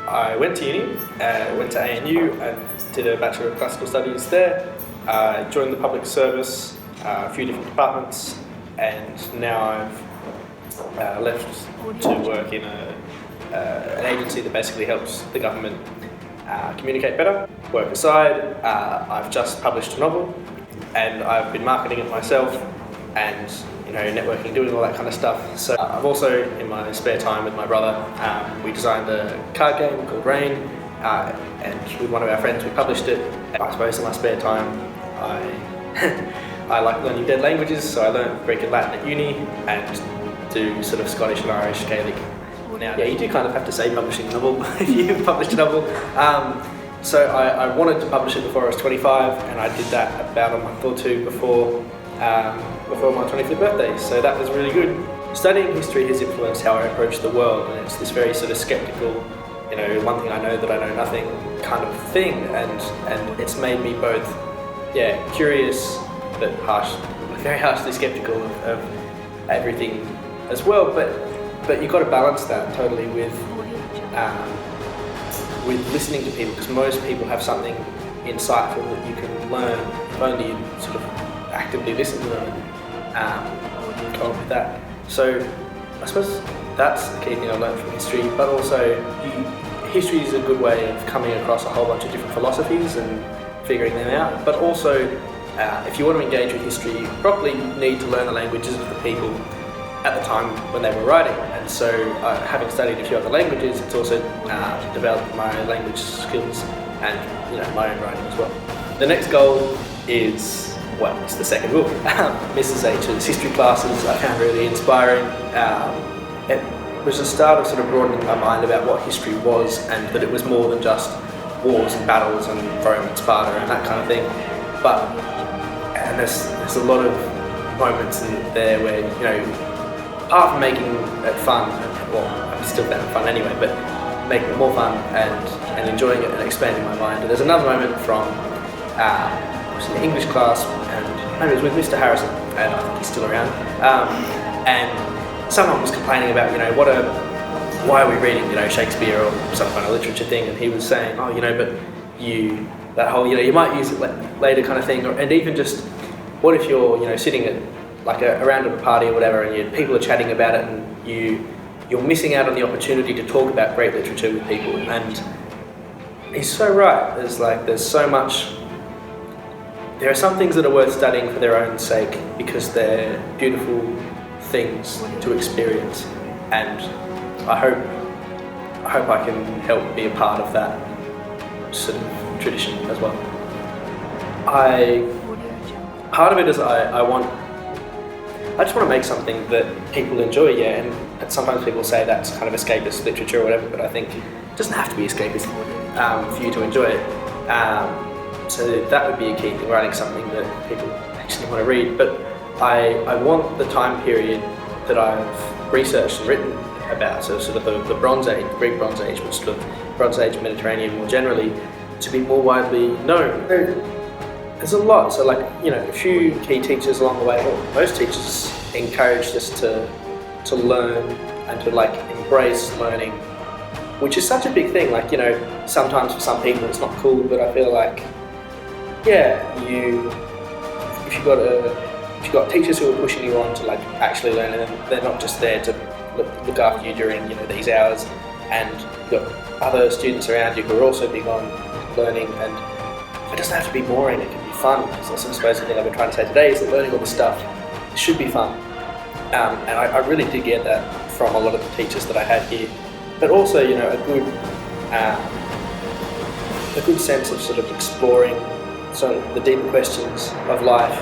I went to uni, went to Agnew and did a Bachelor of Classical Studies there. Joined the public service, a few different departments, and now I've left to work in an agency that basically helps the government communicate better. Work aside, I've just published a novel and I've been marketing it myself and networking, doing all that kind of stuff. So I've also, in my spare time with my brother, we designed a card game called Rain, and with one of our friends we published it. And I suppose in my spare time I like learning dead languages, so I learned Greek and Latin at uni and do sort of Scottish and Irish Gaelic. Now, yeah, you do kind of have to say publishing a novel if you've published a novel. So I wanted to publish it before I was 25, and I did that about a month or two before my 25th birthday, so that was really good. Studying history has influenced how I approach the world, and it's this very sort of skeptical, one thing I know that I know nothing kind of thing, and it's made me both, curious but very harshly skeptical of everything as well. But you've got to balance that totally with listening to people, because most people have something insightful that you can learn if only you sort of actively listen to them and go on with that. So I suppose that's the key thing I learned from history, but also history is a good way of coming across a whole bunch of different philosophies and figuring them out, but also if you want to engage with history, you probably need to learn the languages of the people at the time when they were writing. And so having studied a few other languages, it's also developed my language skills and my own writing as well. The next goal is, well, it's the second book. Mrs. H's history classes I found really inspiring. It was the start of sort of broadening my mind about what history was, and that it was more than just wars and battles and Rome and Sparta and that kind of thing. And there's a lot of moments in there where, apart from making it fun, well, I still found it fun anyway, but making it more fun and enjoying it and expanding my mind. And there's another moment from I was in the English class, and it was with Mr. Harrison, and I think he's still around, and someone was complaining about, why are we reading, Shakespeare or some kind of literature thing, and he was saying, that whole, you might use it later kind of thing, and even just, what if you're, sitting at, around at a party or whatever, and people are chatting about it, and you're missing out on the opportunity to talk about great literature with people. And he's so right. There's so much. There are some things that are worth studying for their own sake because they're beautiful things to experience, and I hope I can help be a part of that sort of tradition as well. Part of it is I just want to make something that people enjoy, and sometimes people say that's kind of escapist literature or whatever, but I think it doesn't have to be escapist for you to enjoy it. So that would be a key thing, writing something that people actually want to read. But I want the time period that I've researched and written about, so sort of the Bronze Age, Greek Bronze Age, but sort of Bronze Age Mediterranean more generally, to be more widely known. There's a lot, so a few key teachers along the way, most teachers encouraged us to learn and to embrace learning, which is such a big thing. Sometimes for some people it's not cool, but I feel if you've got teachers who are pushing you on to actually learn, and they're not just there to look after you during these hours, and you've got other students around you who are also big on learning, and it doesn't have to be boring, it can be fun. So I suppose the thing I've been trying to say today is that learning all this stuff should be fun. And I really did get that from a lot of the teachers that I had here. But also, a good sense of sort of exploring the deeper questions of life.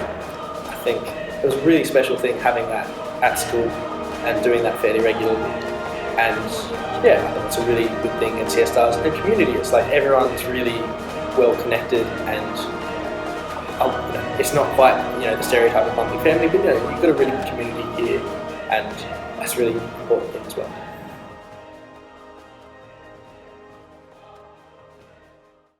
I think it was a really special thing having that at school and doing that fairly regularly. And I think it's a really good thing in CSRs and community. It's everyone's really well connected, and it's not quite the stereotype of one big family, but you've got a really good community here, and that's a really important thing as well.